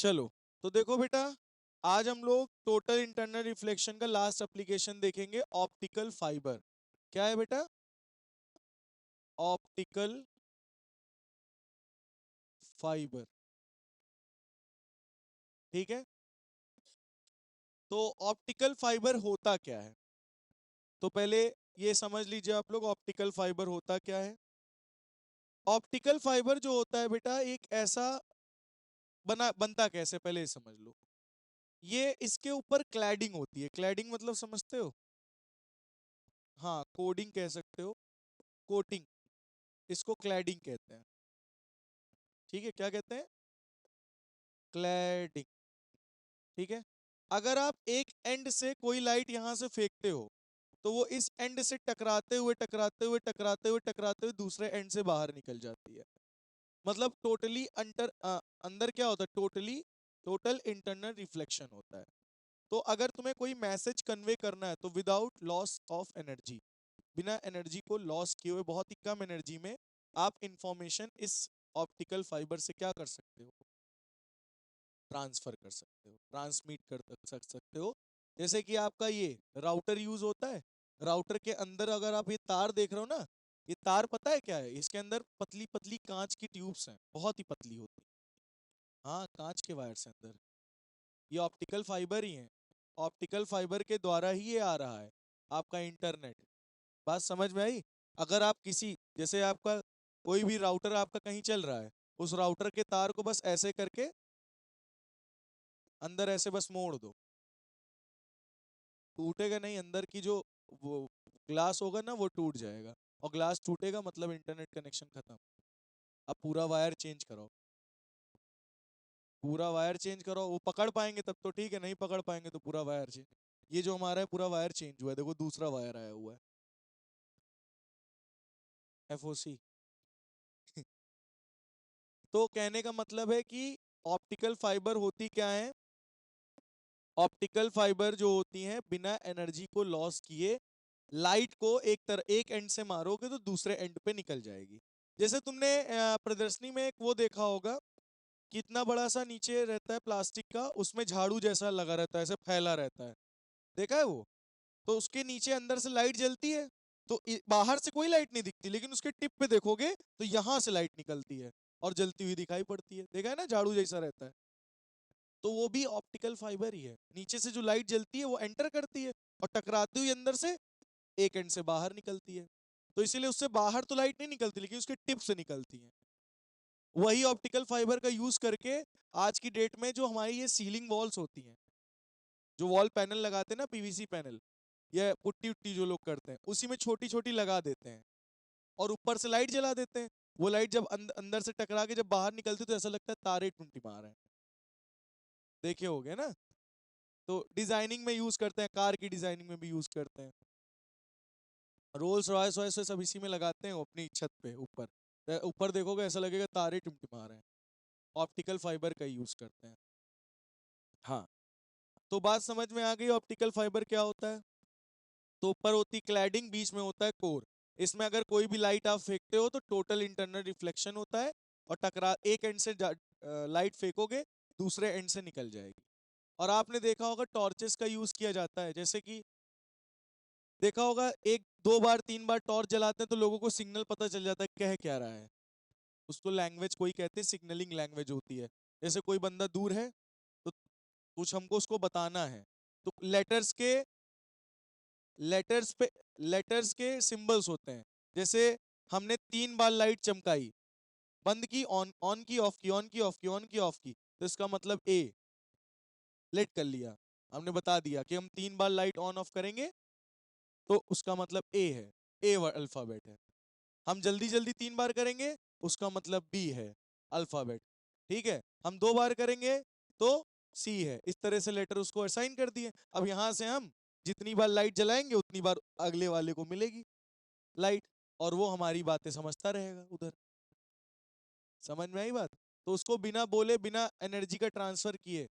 चलो, तो देखो बेटा, आज हम लोग टोटल इंटरनल रिफ्लेक्शन का लास्ट एप्लीकेशन देखेंगे, ऑप्टिकल फाइबर। क्या है बेटा? Optical fibre. ठीक है, तो ऑप्टिकल फाइबर होता क्या है? तो पहले ये समझ लीजिए आप लोग, ऑप्टिकल फाइबर होता क्या है। ऑप्टिकल फाइबर जो होता है बेटा, एक ऐसा बनता कैसे, पहले ये समझ लो। ये इसके ऊपर क्लैडिंग होती है। क्लैडिंग मतलब समझते हो? हाँ, कोडिंग कह सकते हो, कोटिंग, इसको क्लैडिंग कहते हैं। ठीक है, क्या कहते हैं? क्लैडिंग। ठीक है, अगर आप एक एंड से कोई लाइट यहां से फेंकते हो, तो वो इस एंड से टकराते हुए टकराते हुए टकराते हुए टकराते हुए दूसरे एंड से बाहर निकल जाती है। मतलब टोटली अंदर क्या होता है? टोटली टोटल इंटरनल रिफ्लेक्शन होता है। तो अगर तुम्हें कोई मैसेज कन्वे करना है, तो विदाउट लॉस ऑफ एनर्जी, बिना एनर्जी को लॉस किए हुए, बहुत ही कम एनर्जी में आप इंफॉर्मेशन इस ऑप्टिकल फाइबर से क्या कर सकते हो? ट्रांसफर कर सकते हो, ट्रांसमिट सकते हो। जैसे कि आपका ये राउटर यूज होता है, राउटर के अंदर अगर आप ये तार देख रहे हो ना, ये तार पता है क्या है? इसके अंदर पतली पतली कांच की ट्यूब्स हैं, बहुत ही पतली होती। हाँ, कांच के वायर्स हैं अंदर, ये ऑप्टिकल फाइबर ही है। ऑप्टिकल फाइबर के द्वारा ही ये आ रहा है आपका इंटरनेट। बात समझ में आई? अगर आप किसी, जैसे आपका कोई भी राउटर आपका कहीं चल रहा है, उस राउटर के तार को बस ऐसे करके अंदर ऐसे बस मोड़ दो, टूटेगा नहीं। अंदर की जो वो ग्लास होगा ना, वो टूट जाएगा, और ग्लास टूटेगा मतलब इंटरनेट कनेक्शन खत्म। अब पूरा वायर चेंज करो, पूरा वायर चेंज करो। वो पकड़ पाएंगे तब तो ठीक है, नहीं पकड़ पाएंगे तो पूरा वायर चेंज। ये जो हमारा है पूरा वायर चेंज हुआ है, देखो दूसरा वायर आया हुआ है, एफओसी। तो कहने का मतलब है कि ऑप्टिकल फाइबर होती क्या है? ऑप्टिकल फाइबर जो होती हैं, बिना एनर्जी को लॉस किए लाइट को एक एंड से मारोगे तो दूसरे एंड पे निकल जाएगी। जैसे तुमने प्रदर्शनी में एक वो देखा होगा, कितना बड़ा सा नीचे रहता है प्लास्टिक का, उसमें झाड़ू जैसा लगा रहता है, ऐसे फैला रहता है, देखा है वो? तो उसके नीचे अंदर से लाइट जलती है, तो बाहर से कोई लाइट नहीं दिखती, लेकिन उसके टिप पे देखोगे तो यहां से लाइट निकलती है और जलती हुई दिखाई पड़ती है। देखा है ना, झाड़ू जैसा रहता है। तो वो भी ऑप्टिकल फाइबर ही है। नीचे से जो लाइट जलती है वो एंटर करती है, और टकराती हुई अंदर से एक एंड से बाहर निकलती है। तो इसीलिए उससे बाहर तो लाइट नहीं निकलती, लेकिन उसके टिप से निकलती है। वही ऑप्टिकल फाइबर का यूज करके आज की डेट में जो हमारी ये सीलिंग वॉल्स होती हैं, जो वॉल पैनल लगाते हैं ना, पीवीसी पैनल, या पुट्टी उट्टी जो लोग करते हैं, उसी में छोटी छोटी लगा देते हैं और ऊपर से लाइट जला देते हैं। वो लाइट जब अंदर से टकरा के जब बाहर निकलती है, तो ऐसा लगता है तारे टिमटिमा रहे हैं। देखे होगे ना? तो डिजाइनिंग में यूज करते हैं, कार की डिजाइनिंग में भी यूज करते हैं। रोल्स रॉयस वॉयस सब इसी में लगाते हैं, वो अपनी छत पे ऊपर। ऊपर देखोगे ऐसा लगेगा तारे टिमटिमा रहे हैं। ऑप्टिकल फाइबर का यूज करते हैं। हाँ, तो बात समझ में आ गई ऑप्टिकल फाइबर क्या होता है? तो ऊपर होती क्लैडिंग, बीच में होता है कोर। इसमें अगर कोई भी लाइट आप फेंकते हो तो टोटल इंटरनल रिफ्लेक्शन होता है, और टकरा एक एंड से लाइट फेंकोगे दूसरे एंड से निकल जाएगी। और आपने देखा होगा टॉर्चेस का यूज किया जाता है, जैसे कि देखा होगा एक दो बार तीन बार टॉर्च जलाते हैं तो लोगों को सिग्नल पता चल जाता है कह क्या रहा है। उसको लैंग्वेज कोई कहते हैं, सिग्नलिंग लैंग्वेज होती है। जैसे कोई बंदा दूर है, तो कुछ हमको उसको बताना है, तो लेटर्स पे लेटर्स के सिंबल्स होते हैं। जैसे हमने तीन बार लाइट चमकाई, बंद की, ऑन ऑन की, ऑफ की, ऑन की, ऑफ की, ऑन की, ऑफ की, तो इसका मतलब ए, लेट कर लिया। हमने बता दिया कि हम तीन बार लाइट ऑन ऑफ करेंगे, तो उसका मतलब ए है, ए अल्फाबेट है। हम जल्दी जल्दी तीन बार करेंगे, उसका मतलब बी है, अल्फाबेट। ठीक है, हम दो बार करेंगे तो सी है। इस तरह से लेटर उसको असाइन कर दिए। अब यहां से हम जितनी बार लाइट जलाएंगे उतनी बार अगले वाले को मिलेगी लाइट, और वो हमारी बातें समझता रहेगा उधर। समझ में आई बात? तो उसको बिना बोले, बिना एनर्जी का ट्रांसफर किए,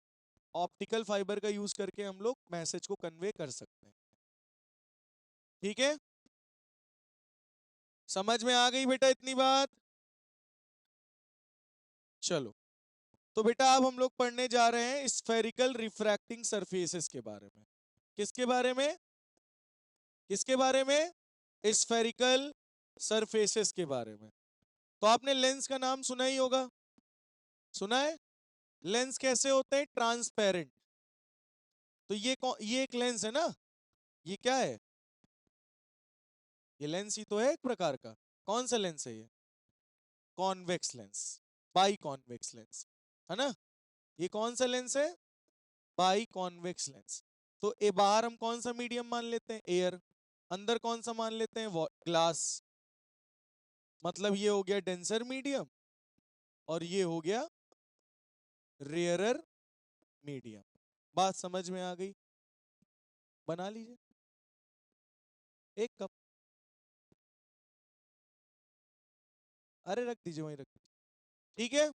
ऑप्टिकल फाइबर का यूज करके हम लोग मैसेज को कन्वे कर सकते हैं। ठीक है, समझ में आ गई बेटा इतनी बात? चलो, तो बेटा अब हम लोग पढ़ने जा रहे हैं स्फेरिकल रिफ्रैक्टिंग सरफेसेस के बारे में। किसके बारे में? किसके बारे में? स्फेरिकल सरफेसेस के बारे में। तो आपने लेंस का नाम सुना ही होगा, सुना है? लेंस कैसे होते हैं? ट्रांसपेरेंट। तो ये एक लेंस है ना, ये क्या है? ये लेंस ही तो है एक प्रकार का। कौन सा लेंस है ये? Convex lens, by convex lens, है ना? ये कौन सा लेंस है? By convex lens. तो ए बाहर हम कौन सा मीडियम मान लेते हैं? एयर। अंदर कौन सा मान लेते हैं? ग्लास। मतलब ये हो गया डेंसर मीडियम और ये हो गया रेयरर मीडियम। बात समझ में आ गई? बना लीजिए एक कप। अरे रख दीजिए, वहीं रख दीजिए, ठीक है।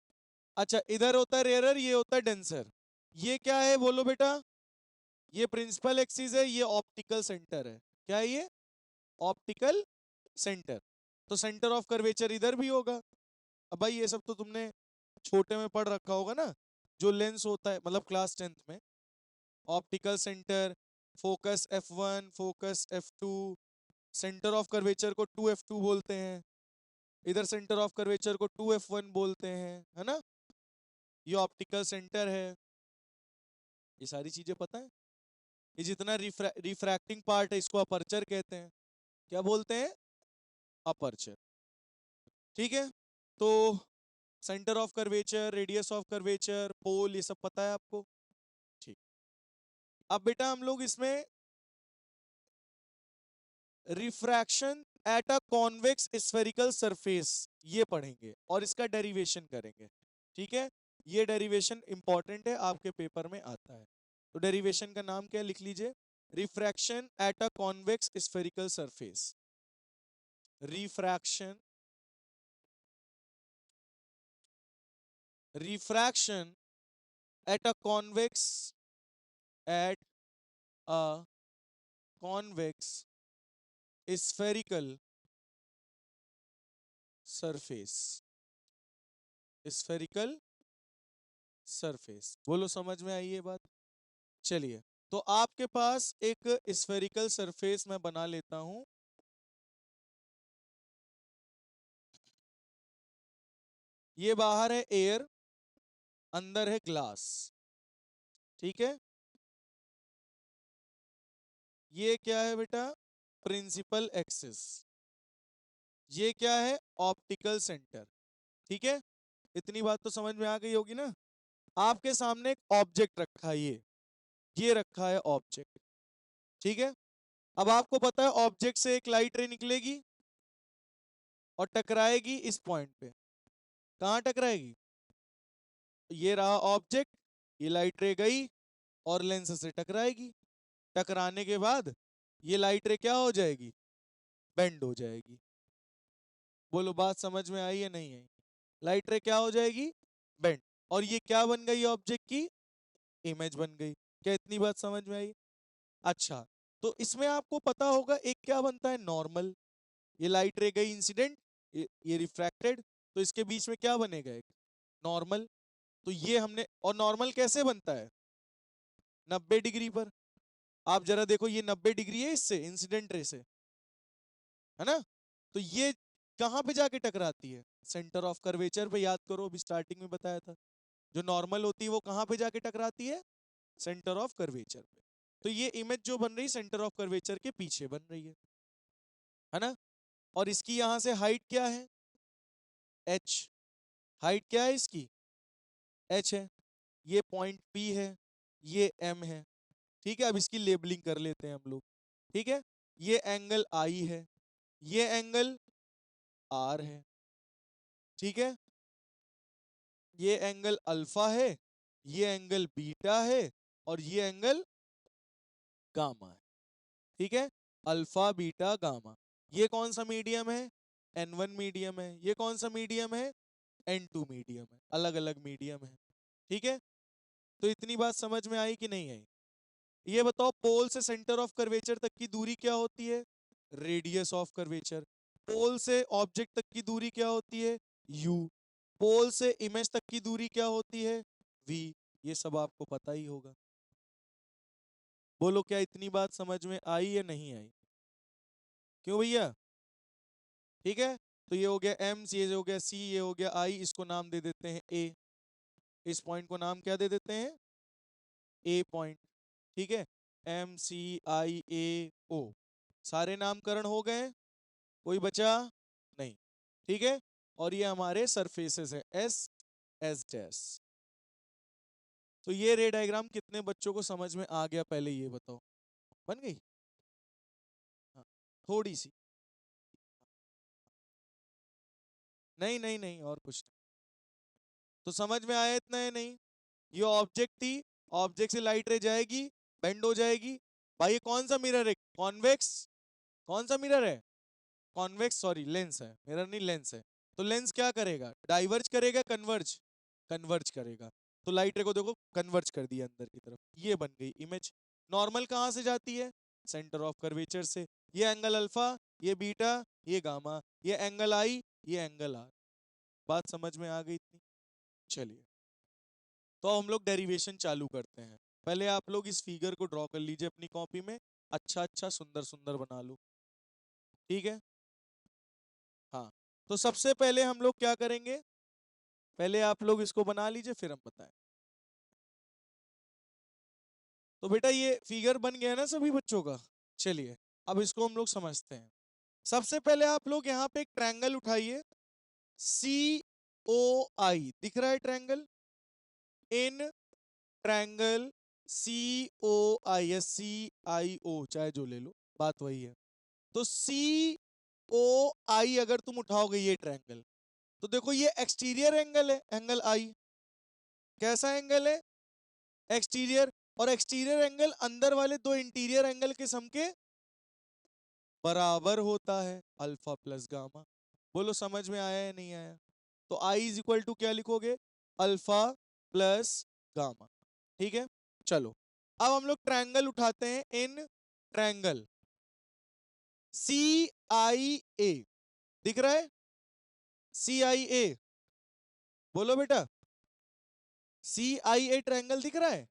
अच्छा, इधर होता है रेयरर, ये होता है डेंसर। ये क्या है बोलो बेटा? ये प्रिंसिपल एक्सिस है, ये ऑप्टिकल सेंटर है। क्या है ये? Optical centre. तो सेंटर ऑफ कर्वेचर इधर भी होगा। अब भाई ये सब तो तुमने छोटे में पढ़ रखा होगा ना, जो लेंस होता है, मतलब क्लास 10th में। Optical centre, focus F1, focus F2, centre of curvature को 2F2 बोलते हैं, इधर सेंटर ऑफ कर्वेचर को 2F1 बोलते हैं, है ना? ये ऑप्टिकल सेंटर है। ये सारी चीजें पता है? ये जितना रिफ्रैक्टिंग पार्ट है इसको अपर्चर कहते हैं। क्या बोलते हैं? अपर्चर। ठीक है। तो centre of curvature, radius of curvature, pole, ये सब पता है आपको? ठीक। अब बेटा हम लोग इसमें refraction at a convex spherical surface ये पढ़ेंगे और इसका डेरिवेशन करेंगे। ठीक है, ये डेरिवेशन इंपॉर्टेंट है, आपके पेपर में आता है। तो डेरिवेशन का नाम क्या है, लिख लीजिए। Refraction at a convex spherical surface. Refraction, refraction at a convex, at a convex spherical surface. Spherical surface, बोलो समझ में आई ये बात? चलिए, तो आपके पास एक स्फेरिकल सरफेस मैं बना लेता हूं। ये बाहर है एयर, अंदर है ग्लास। ठीक है, ये क्या है बेटा? Principal axis. ये क्या है? Optical centre. ठीक है, इतनी बात तो समझ में आ गई होगी ना? आपके सामने एक ऑब्जेक्ट रखा है, ये रखा है ऑब्जेक्ट। ठीक है, अब आपको पता है ऑब्जेक्ट से एक लाइट रे निकलेगी और टकराएगी इस पॉइंट पे। कहां टकराएगी? ये रहा ऑब्जेक्ट, ये लाइट रे गई और लेंस से टकराएगी। टकराने के बाद ये लाइट रे क्या हो जाएगी? बेंड हो जाएगी। बोलो बात समझ में आई या नहीं आई? लाइट रे क्या हो जाएगी? बेंड। और ये क्या बन गई ऑब्जेक्ट की? इमेज बन गई। क्या इतनी बात समझ में आई? अच्छा, तो इसमें आपको पता होगा एक क्या बनता है? नॉर्मल। ये लाइट रे गई इंसिडेंट, ये रिफ्रैक्टेड, तो इसके बीच में क्या बनेगा? एक नॉर्मल। तो ये हमने, और नॉर्मल कैसे बनता है? 90 डिग्री पर। आप जरा देखो, ये 90 डिग्री है इससे, इंसिडेंट रे से, है ना? तो ये कहां पे जाके टकराती है? सेंटर ऑफ कर्वेचर पे। याद करो, अभी स्टार्टिंग में बताया था, जो नॉर्मल होती है वो कहां पे जाके टकराती है? सेंटर ऑफ कर्वेचर पे। तो ये इमेज जो बन रही सेंटर ऑफ कर्वेचर के पीछे बन रही है ना? और इसकी यहां से हाइट क्या है? h। हाइट क्या है इसकी? h है। ये पॉइंट p है, ये m है। ठीक है, अब इसकी लेबलिंग कर लेते हैं हम लोग। ठीक है, ये एंगल I है, ये एंगल R है। ठीक है, ये एंगल अल्फा है, ये एंगल बीटा है और ये एंगल गामा है। ठीक है, अल्फा बीटा गामा। ये कौन सा मीडियम है? N1 मीडियम है। ये कौन सा मीडियम है? N2 मीडियम है। अलग अलग मीडियम है। ठीक है, तो इतनी बात समझ में आई कि नहीं आई? ये बताओ, पोल से सेंटर ऑफ कर्वेचर तक की दूरी क्या होती है? Radius of curvature. पोल से ऑब्जेक्ट तक की दूरी क्या होती है? u। पोल से इमेज तक की दूरी क्या होती है? वी, ये सब आपको पता ही होगा। बोलो क्या इतनी बात समझ में आई या नहीं आई? क्यों भैया? ठीक है, तो ये हो गया एम, ये हो गया सी, ये हो गया आई, इसको नाम दे देते हैं ए। इस पॉइंट को नाम क्या दे देते हैं? ए पॉइंट। ठीक है, एम सी आई ए ओ, सारे नामकरण हो गए, कोई बचा नहीं। ठीक है, और ये हमारे सरफेसेस हैं एस, एस डैश। तो ये रे डायग्राम कितने बच्चों को समझ में आ गया पहले ये बताओ? बन गई? हाँ, थोड़ी सी। नहीं नहीं नहीं, और कुछ नहीं। तो समझ में आया इतना है? नहीं, ये ऑब्जेक्ट थी, ऑब्जेक्ट से लाइट रे जाएगी, बेंड हो जाएगी। भाई ये कौन सा मिरर है? कॉन्वेक्स। कौन सा मिरर है? कॉन्वेक्स, सॉरी लेंस है, मिरर नहीं लेंस है। तो लेंस क्या करेगा? डाइवर्ज करेगा, कन्वर्ज? कन्वर्ज करेगा। तो लाइट रे को देखो कन्वर्ज कर दिया अंदर की तरफ, ये बन गई इमेज। नॉर्मल कहाँ से जाती है? सेंटर ऑफ कर्वेचर से। ये एंगल अल्फा, ये बीटा, ये गामा, ये एंगल आई, ये एंगल आर। बात समझ में आ गई इतनी? चलिए, तो हम लोग डेरिवेशन चालू करते हैं। पहले आप लोग इस फिगर को ड्रॉ कर लीजिए अपनी कॉपी में, अच्छा अच्छा सुंदर सुंदर बना लो। ठीक है, हाँ। तो सबसे पहले हम लोग क्या करेंगे? पहले आप लोग इसको बना लीजिए, फिर हम बताएं। तो बेटा ये फिगर बन गया ना सभी बच्चों का? चलिए, अब इसको हम लोग समझते हैं। सबसे पहले आप लोग यहाँ पे एक ट्रायंगल उठाइए, सी ओ आई, दिख रहा है ट्रायंगल? इन ट्रायंगल सी ओ आई, या सी आई ओ, चाहे जो ले लो, बात वही है। तो सी ओ आई अगर तुम उठाओगे ये ट्रायंगल, तो देखो ये एक्सटीरियर एंगल है, एंगल आई। कैसा एंगल है? एक्सटीरियर। और एक्सटीरियर एंगल अंदर वाले दो इंटीरियर एंगल के सम के बराबर होता है, अल्फा प्लस गामा। बोलो समझ में आया या नहीं आया? तो आई इज इक्वल टू क्या लिखोगे? Alpha plus gamma. ठीक है, चलो अब हम लोग ट्रायंगल उठाते हैं इन ट्रायंगल सी आई ए, दिख रहा है? सी आई ए, बोलो बेटा, सी आई ए ट्रायंगल दिख रहा है?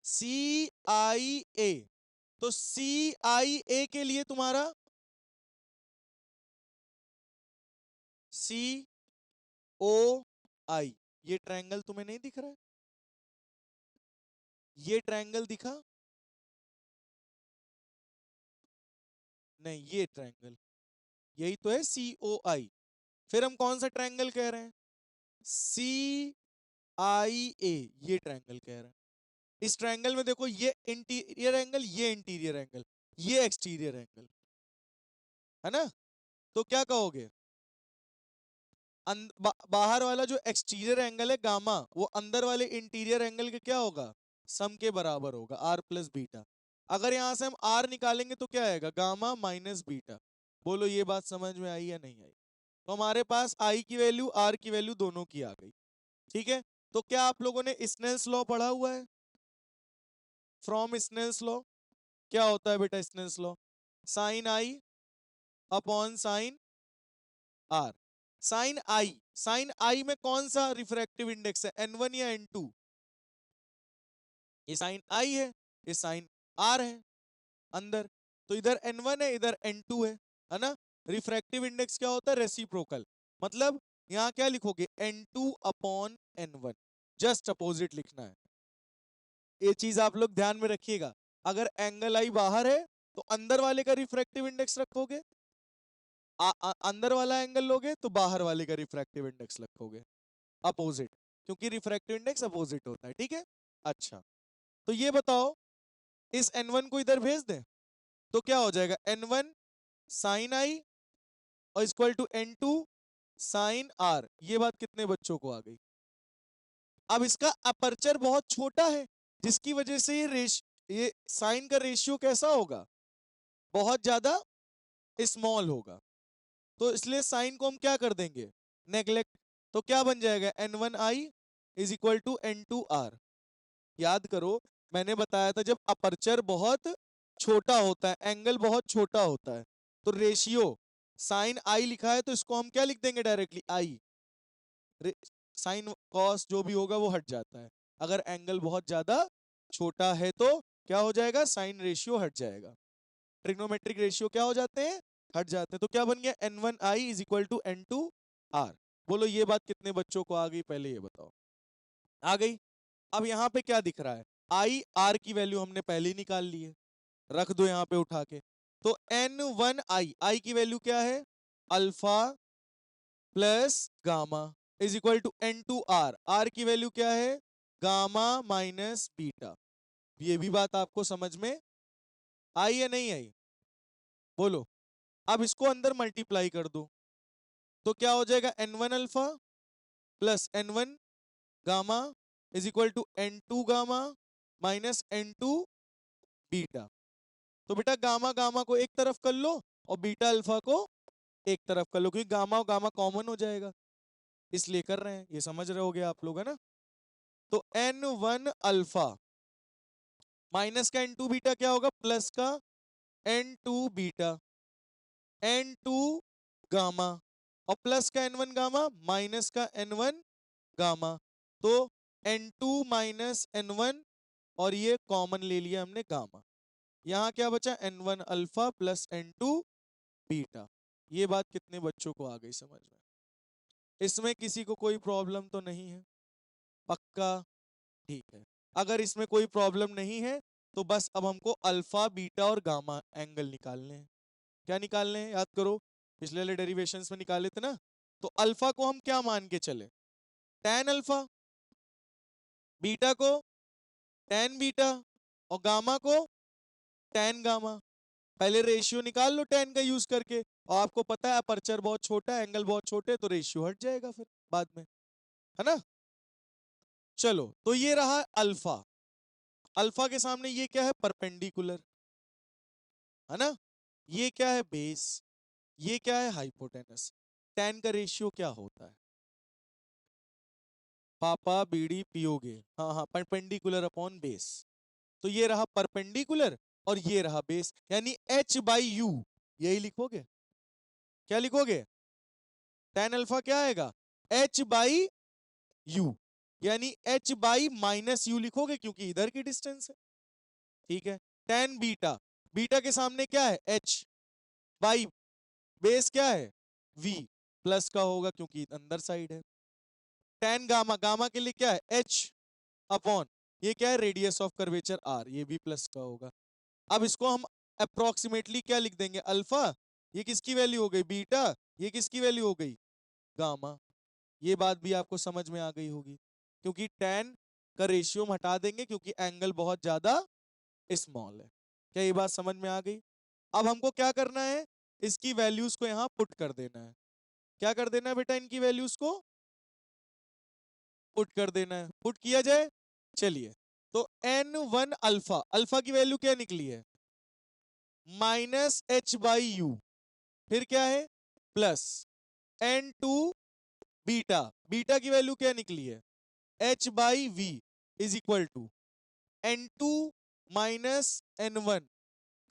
सी आई ए। तो सी आई ए के लिए तुम्हारा सी ओ आई, ये ट्रायंगल तुम्हें नहीं दिख रहा है? ये ट्रायंगल दिखा? नहीं, ये ट्रायंगल, यही तो है सी ओ आई। फिर हम कौन सा ट्रायंगल कह रहे हैं? सी आई ए, ये ट्रायंगल कह रहे हैं। इस ट्रायंगल में देखो ये इंटीरियर एंगल, ये इंटीरियर एंगल, ये एक्सटीरियर एंगल है ना? तो क्या कहोगे? बाहर वाला जो एक्सटीरियर एंगल है गामा, वो अंदर वाले इंटीरियर एंगल के क्या होगा? सम के बराबर होगा, आर प्लस बीटा। अगर यहां से हम आर निकालेंगे तो क्या आएगा? Gamma minus beta. बोलो ये बात समझ में आई या नहीं आई? तो हमारे पास आई की वैल्यू, आर की वैल्यू दोनों की आ गई। ठीक है, तो क्या आप लोगों ने स्नेल्स लॉ पढ़ा हुआ है? फ्रॉम स्नेल्स लॉ क्या होता है बेटा? Snell's law sine i upon sine r. Sine i में कौन सा रिफ्रैक्टिव इंडेक्स है? N1 या N2? ये साइन आई है, ये साइन आर है अंदर। तो इधर N1 है, इधर N2 है ना? रिफ्रैक्टिव इंडेक्स क्या होता है? रेसिप्रोकल। मतलब यहां क्या लिखोगे? N2 upon N1, just opposite लिखना है। ये चीज आप लोग ध्यान में रखिएगा। अगर एंगल आई बाहर है तो अंदर वाले का रिफ्रैक्टिव इंडेक्स रखोगे, अंदर वाला एंगल लोगे तो बाहर वाले का रिफ्रैक्टिव इंडेक्स रखोगे, अपोजिट, क्योंकि रिफ्रैक्टिव इंडेक्स अपोजिट होता है। ठीक है, अच्छा। तो ये बताओ, इस N1 को इधर भेज दें तो क्या हो जाएगा? N1 साइन आई और equal to N2 sign are. ये बात कितने बच्चों को आ गई? अब इसका अपर्चर बहुत छोटा है, जिसकी वजह से ये साइन का रेशियो कैसा होगा? बहुत ज्यादा स्मॉल होगा। तो इसलिए साइन को हम क्या कर देंगे? नेग्लेक्ट। तो क्या बन जाएगा? N1I is equal to N2R। याद करो, मैंने बताया था जब अपर्चर बहुत छोटा होता है, एंगल बहुत छोटा होता है, तो रेशियो साइन आई लिखा है तो इसको हम क्या लिख देंगे? Directly I. साइन कॉस जो भी होगा वो हट जाता है। अगर एंगल बहुत ज्यादा छोटा है तो क्या हो जाएगा, साइन रेशियो हट जाएगा, ट्रिग्नोमेट्रिक रेशियो क्या हो जाते हैं, हट जाते हैं। तो क्या बन गया, n1i is equal to n2r। बोलो ये बात कितने बच्चों को आ गई, पहले ये बताओ। आ गई। अब यहाँ पे क्या दिख रहा है, आई आर की वैल्यू हमने पहले ही निकाल ली है, रख दो यहाँ पे उठा के। तो n1i, आई की वैल्यू क्या है, alpha plus gamma is equal to n2r, r की वैल्यू क्या है, गामा माइनस बीटा। ये भी बात आपको समझ में आई या नहीं आई, बोलो। अब इसको अंदर मल्टीप्लाई कर दो, तो क्या हो जाएगा, n1 alpha plus n1 gamma is equal to n2 gamma minus n2 beta. तो बेटा गामा गामा को एक तरफ कर लो और बीटा अल्फा को एक तरफ कर लो, क्योंकि गामा और गामा कॉमन हो जाएगा, इसलिए कर रहे हैं, ये समझ रहे होगे आप लोग, है ना। तो n1 अल्फा माइनस का n2 बीटा क्या होगा, प्लस का n2 बीटा, n2 गामा और प्लस का n1 गामा माइनस का n1 गामा। तो n2 माइनस n1 और ये कॉमन ले लिया हमने गामा, यहां क्या बचा, n1 alpha plus n2 beta. ये बात कितने बच्चों को आ गई समझ में, इसमें किसी को कोई प्रॉब्लम तो नहीं है, पक्का, ठीक है। अगर इसमें कोई प्रॉब्लम नहीं है तो बस अब हमको अल्फा बीटा और गामा एंगल निकालने हैं। क्या निकालने हैं, याद करो, पिछले वाले डेरिवेशंस में निकाले थे ना। तो अल्फा को हम क्या मान के चले, tan अल्फा, बीटा को tan बीटा और गामा को tan गामा। पहले रेशियो निकाल लो tan का यूज करके, और आपको पता है अपर्चर बहुत छोटा है, एंगल बहुत छोटे, तो रेशियो हट जाएगा फिर बाद में, है ना। चलो तो ये रहा अल्फा, अल्फा के सामने ये क्या है, परपेंडिकुलर, है ना। ये क्या है, बेस, ये क्या है, हाइपोटेनस। tan का रेशियो क्या होता है, पापा बीड़ी पियोगे, हाँ हाँ, परपेंडिकुलर अपॉन बेस। तो ये रहा परपेंडिकुलर और ये रहा बेस, यानी h बाई यू, यही लिखोगे, क्या लिखोगे, tan अल्फा क्या आएगा, h बाई यू, यानी h बाई माइनस यू लिखोगे, क्योंकि इधर की डिस्टेंस है, ठीक है। tan बीटा, बीटा के सामने क्या है, h बाई बेस क्या है, v, प्लस का होगा क्योंकि अंदर साइड है। tan गामा, गामा के लिए क्या है, h अपॉन, ये क्या है, रेडियस ऑफ कर्वेचर r, ये भी प्लस का होगा। अब इसको हम अप्रोक्सीमेटली क्या लिख देंगे, अल्फा, ये किसकी वैल्यू हो गई, बीटा, ये किसकी वैल्यू हो गई, गामा। ये बात भी आपको समझ में आ गई होगी, क्योंकि tan का रेशियो हम हटा देंगे क्योंकि एंगल बहुत ज्यादा स्मॉल है। क्या ये बात समझ में आ गई। अब हमको क्या करना है, इसकी वैल्यूज को यहाँ पुट कर देना है। क्या कर देना है बेटा, इनकी वैल्यूज को पुट कर देना है, पुट किया जाए, चलिए। तो n1 अल्फा, अल्फा की वैल्यू क्या निकली है, माइनस h बाई यू, फिर क्या है, प्लस n2 बीटा, बीटा की वैल्यू क्या निकली है, h by v is equal to n2 minus n1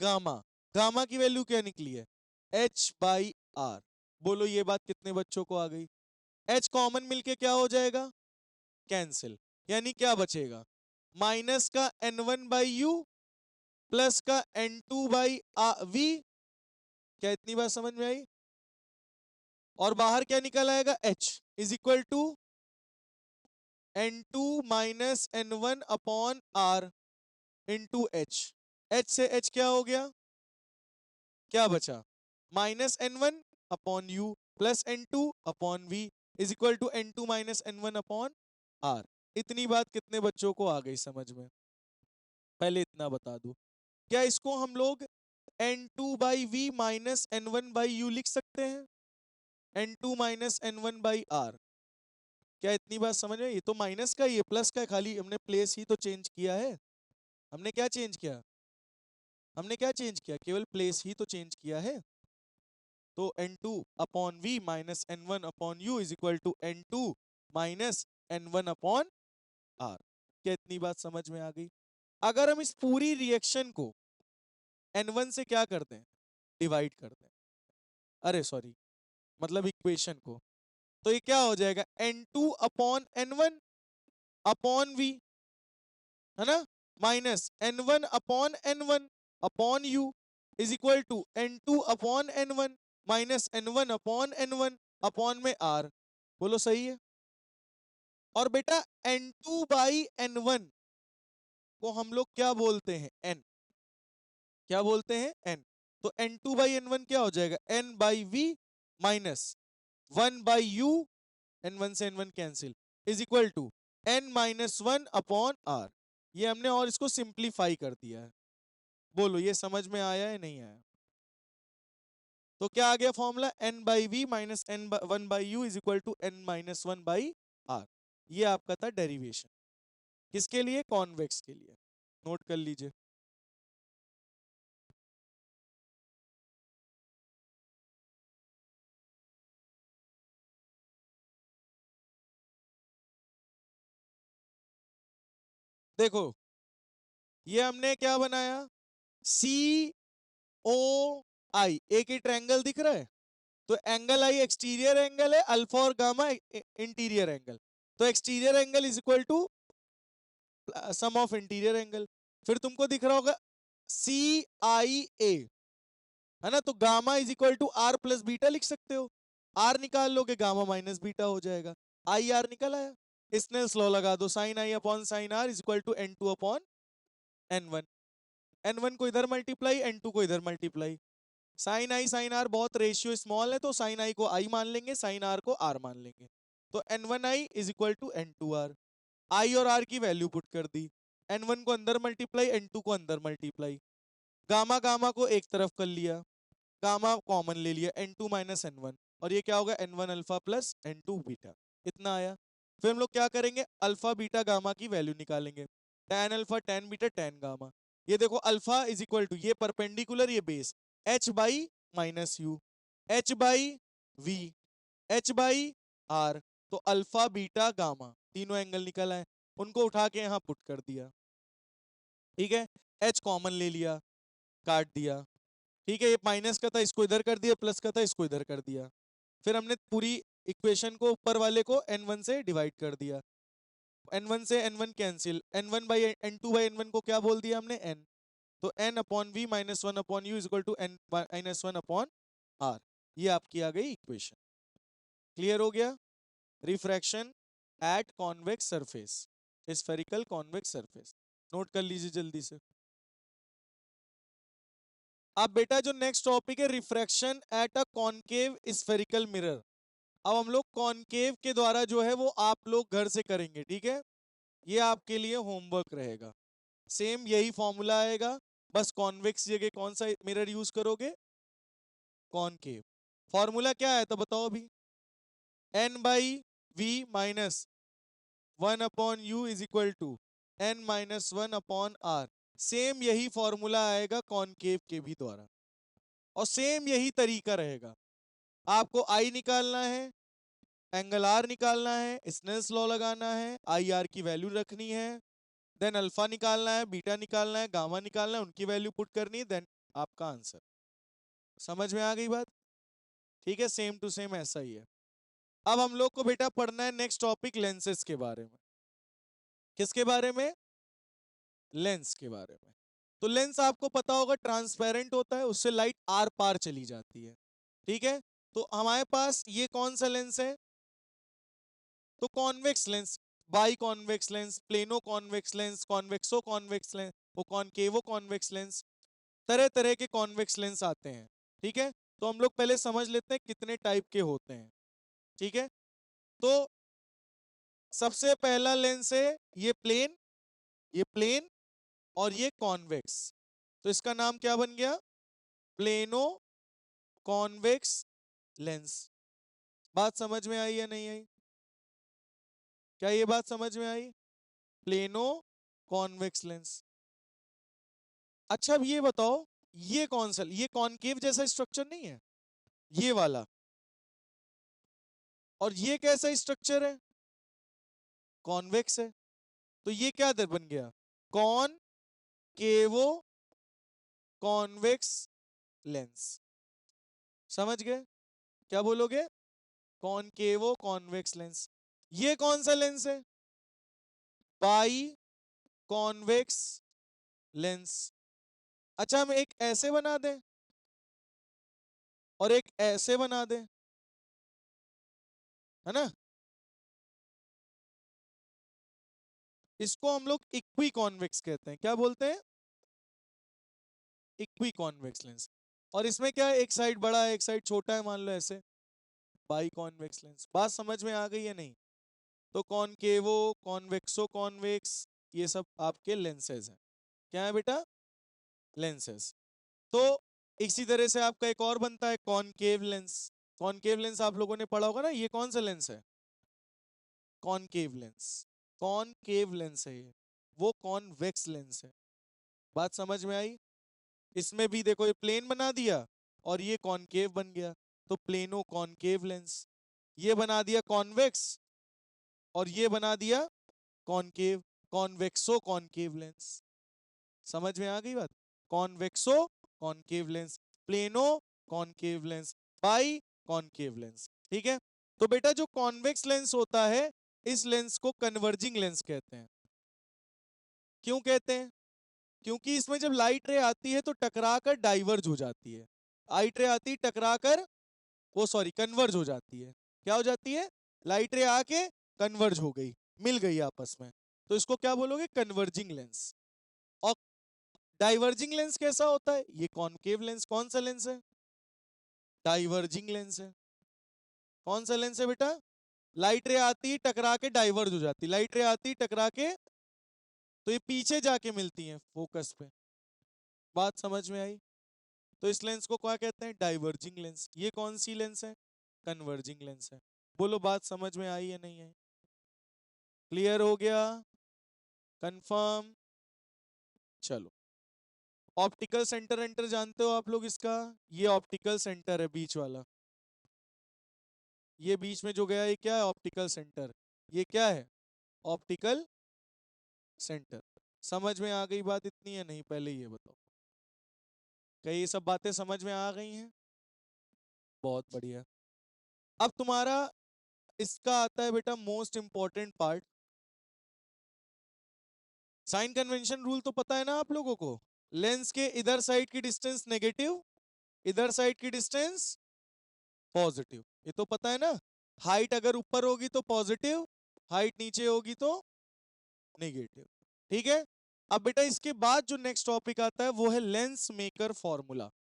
gamma, gamma की वैल्यू क्या निकली है, h बाई आर। बोलो ये बात कितने बच्चों को आ गई, h कॉमन मिलके क्या हो जाएगा, कैंसिल, यानी क्या बचेगा, माइनस का n1 बाई यू प्लस का n2 बाई वी। क्या इतनी बात समझ में आई, और बाहर क्या निकल आएगा, h is equal to n2 minus n1 upon r into h, h से h क्या हो गया, क्या बचा, minus n1 upon u plus n2 upon v is equal to n2 minus n1 upon r। इतनी बात कितने बच्चों को आ गई समझ में, पहले इतना बता दूं। क्या इसको हम लोग n2 by v minus n1 by u लिख सकते हैं, n2 minus n1 by r। क्या इतनी बात समझ में, ये तो माइनस का, ये प्लस का, खाली हमने प्लेस ही तो चेंज किया है। हमने क्या चेंज किया, हमने क्या चेंज किया, केवल प्लेस ही तो चेंज किया है। तो n2 upon v minus n1 upon u is equal to n2 minus n1 upon r। क्या इतनी बात समझ में आ गई। अगर हम इस पूरी रिएक्शन को n1 से क्या करते हैं, डिवाइड करते हैं, अरे सॉरी, मतलब इक्वेशन को, तो ये क्या हो जाएगा, n2 upon n1 upon v। है ना, minus n1/n1 is equal to n2/n1 minus n1/n1 upon में r। बोलो सही है। और बेटा n2/n1 को हम लोग क्या बोलते हैं, n, क्या बोलते हैं, n। तो n2/n1 क्या हो जाएगा, n/v माइनस 1/u, n1 से n1 cancel, is equal to n-1/r। ये हमने और इसको सिंप्लीफाई कर दिया है। बोलो ये समझ में आया है नहीं आया। तो क्या आ गया formula, n/v minus n1/u is equal to n-1/r। ये आपका था डेरिवेशन, किसके लिए, कॉन्वेक्स के लिए। नोट कर लीजिए। देखो ये हमने क्या बनाया, सी ओ आई, एक ही ट्रायंगल दिख रहा है। तो एंगल आई एक्सटीरियर एंगल है, अल्फा और गामा इंटीरियर एंगल। तो exterior angle is equal to sum of interior angle. फिर तुमको दिख रहा होगा सी आई ए, है ना, तो gamma is equal to r plus beta लिख सकते हो। आर निकाल लोगे गामा माइनस बीटा हो जाएगा। आई आर निकल आया। स्नेल्स लॉ लगा दो, sine i upon sine r is equal to n2 upon n1। n1 को इधर मल्टीप्लाई, n2 को इधर multiply. Sine i sine r बहुत रेशियो स्मॉल है, तो साइन आई को आई मान लेंगे, साइन आर को आर मान लेंगे। तो n1i is equal to n2r। आई और आर की वैल्यू पुट कर दी, n1 को अंदर मल्टीप्लाई, n2 को अंदर मल्टीप्लाई। गामा गामा को एक तरफ कर लिया, गामा कॉमन ले लिया, n2 माइनस n1, और ये क्या होगा, n1 alpha plus n2 beta. इतना आया। फिर हम लोग क्या करेंगे, अल्फा बीटा गामा की वैल्यू निकालेंगे। tan alpha tan beta tan gamma. ये देखो अल्फा इज इक्वल टू, ये परपेंडिकुलर ये base, h by minus u, h by v, h by r. तो अल्फा बीटा गामा तीनों एंगल निकल आए, उनको उठा के यहाँ पुट कर दिया। ठीक है, h कॉमन ले लिया, काट दिया। ठीक है, ये माइनस का था इसको इधर कर दिया, प्लस का था इसको इधर कर दिया। फिर हमने पूरी इक्वेशन को ऊपर वाले को n1 से डिवाइड कर दिया, n1 से n1 cancel, n1 by n2 by n1 को क्या बोल दिया हमने, n। तो n upon v minus 1 upon u is equal to n minus 1 upon r। ये आपकी आ गई इक्वेशन। क्लियर हो गया। Refraction at convex surface, spherical convex surface, note कर लीजिए जल्दी से। अब बेटा जो नेक्स्ट टॉपिक है, refraction at a concave spherical mirror. अब हम लोग कॉनकेव के द्वारा जो है वो आप लोग घर से करेंगे, ठीक है। ये आपके लिए होमवर्क रहेगा। सेम यही फॉर्मूला आएगा, बस कॉन्वेक्स जगह कौन सा मिरर यूज करोगे, कॉनकेव। फॉर्मूला क्या है तो बताओ अभी, n by v minus 1/u is equal to n-1/r। Same यही फॉर्मूला आएगा कॉनकेव के भी द्वारा, और सेम यही तरीका रहेगा। आपको आई निकालना है, एंगल आर निकालना है, स्नेल्स लॉ लगाना है, आई आर की वैल्यू रखनी है, देन अल्फा निकालना है, बीटा निकालना है, गामा निकालना है, उनकी वैल्यू पुट करनी है, देन आपका आंसर। समझ में आ गई बात। ठीक है, सेम टू सेम ऐसा ही है। अब हम लोग को बेटा पढ़ना है नेक्स्ट टॉपिक, लेंसेज के बारे में। किसके बारे में, लेंस के बारे में। तो लेंस आपको पता होगा ट्रांसपेरेंट होता है, उससे लाइट आर पार चली जाती है। ठीक है, तो हमारे पास ये कौन सा लेंस है, तो convex lens, by convex lens, plano convex lens, कॉन्वेक्सो convex lens, वो कॉनकेवो कॉन्वेक्स लेंस, तरह तरह के कॉन्वेक्स लेंस आते हैं। ठीक है, तो हम लोग पहले समझ लेते हैं कितने टाइप के होते हैं। ठीक है, तो सबसे पहला लेंस है ये प्लेन, ये प्लेन, और ये कॉन्वेक्स। तो इसका नाम क्या बन गया, प्लेनो कॉन्वेक्स लेंस। बात समझ में आई या नहीं आई, क्या ये बात समझ में आई, प्लेनो कॉन्वेक्स लेंस। अच्छा अब ये बताओ, ये कौन सा, ये कॉनकेव जैसा स्ट्रक्चर नहीं है ये वाला, और ये कैसा स्ट्रक्चर है, कॉन्वेक्स है। तो ये क्या दर बन गया, कॉन केवो कॉन्वेक्स लेंस। समझ गए, क्या बोलोगे, कॉनकेवो कॉन्वेक्स लेंस। ये कौन सा लेंस है, बाई कॉन्वेक्स लेंस। अच्छा हम एक ऐसे बना दें और एक ऐसे बना दें, है ना? इसको हम लोग इक्वी कॉन्वेक्स कहते हैं। क्या बोलते हैं? Equi convex lens. और इसमें क्या है, एक साइड बड़ा है एक साइड छोटा है, मान लो ऐसे, बाई कॉन्वेक्स लेंस। बात समझ में आ गई है नहीं? तो कॉनकेवो, कॉन्वेक्सो कॉन्वेक्स, ये सब आपके लेंसेज हैं। क्या है बेटा? लेंसेज। तो इसी तरह से आपका एक और बनता है कॉनकेव लेंस। कॉनकेव लेंस आप लोगों ने पढ़ा होगा ना, ये कौन सा लेंस है? Concave lens. कॉनकेव लेंस है ये, वो कॉन्वेक्स लेंस है। बात समझ में आई? इसमें भी देखो, ये प्लेन बना दिया और ये कॉनकेव बन गया, तो प्लेनो कॉनकेव लेंस। ये बना दिया कॉन्वेक्स और ये बना दिया कॉनकेव, कॉन्वेक्सो कॉनकेव लेंस। समझ में आ गई बात? कॉन्वेक्सो concave lens, plano concave lens, by concave lens. ठीक है? तो बेटा जो कॉन्वेक्स लेंस होता है, इस लेंस को कन्वर्जिंग लेंस कहते हैं। क्यों कहते हैं? क्योंकि इसमें जब लाइट रे आती है तो टकरा कर डाइवर्ज हो जाती है। लाइट रे आती टकरा कर, वो सॉरी कन्वर्ज हो जाती है। क्या हो जाती है? लाइट रे आके कन्वर्ज हो गई, मिल गई आपस में, तो इसको क्या बोलोगे? Converging lens. और डाइवर्जिंग लेंस कैसा होता है? ये कॉनकेव लेंस। कौन सा लेंस है? डाइवर्जिंग लेंस है। कौन सा लेंस है बेटा? लाइट रे आती टकरा के डाइवर्ज हो जाती, लाइट रे आती टकरा के, तो ये पीछे जाके मिलती हैं फोकस पे। बात समझ में आई? तो इस लेंस को क्या कहते हैं? Diverging lens. ये कौन सी लेंस है? कन्वर्जिंग लेंस है। बोलो बात समझ में आई या नहीं आई? क्लियर हो गया? कंफर्म? चलो, ऑप्टिकल सेंटर एंटर जानते हो आप लोग इसका? ये ऑप्टिकल सेंटर है बीच वाला, ये बीच में जो गया ये क्या है? Optical centre. ये क्या है? Optical centre. समझ में आ गई बात इतनी है नहीं? पहले ये बताओ, क्या ये सब बातें समझ में आ गई हैं? बहुत बढ़िया। अब तुम्हारा इसका आता है बेटा most important part. Sign convention rule तो पता है ना आप लोगों को? लेंस के इधर साइड की डिस्टेंस नेगेटिव, इधर साइड की डिस्टेंस पॉजिटिव, ये तो पता है ना? हाइट अगर ऊपर होगी तो पॉजिटिव, हाइट नीचे होगी तो नेगेटिव। ठीक है? अब बेटा इसके बाद जो नेक्स्ट टॉपिक आता है वो है lens maker formula.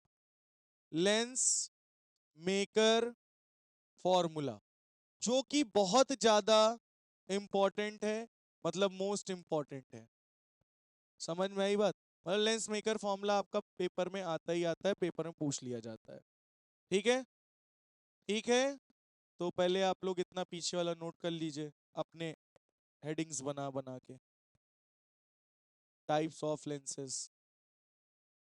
Lens maker formula, जो कि बहुत ज्यादा इंपॉर्टेंट है, मतलब मोस्ट इंपॉर्टेंट है। समझ में आई बात? मतलब लेंस मेकर फॉर्मूला आपका पेपर में आता ही आता है, पेपर में पूछ लिया जाता है। ठीक है? ठीक है, तो पहले आप लोग इतना पीछे वाला नोट कर लीजिए अपने हेडिंग्स बना बना के। Types of lenses,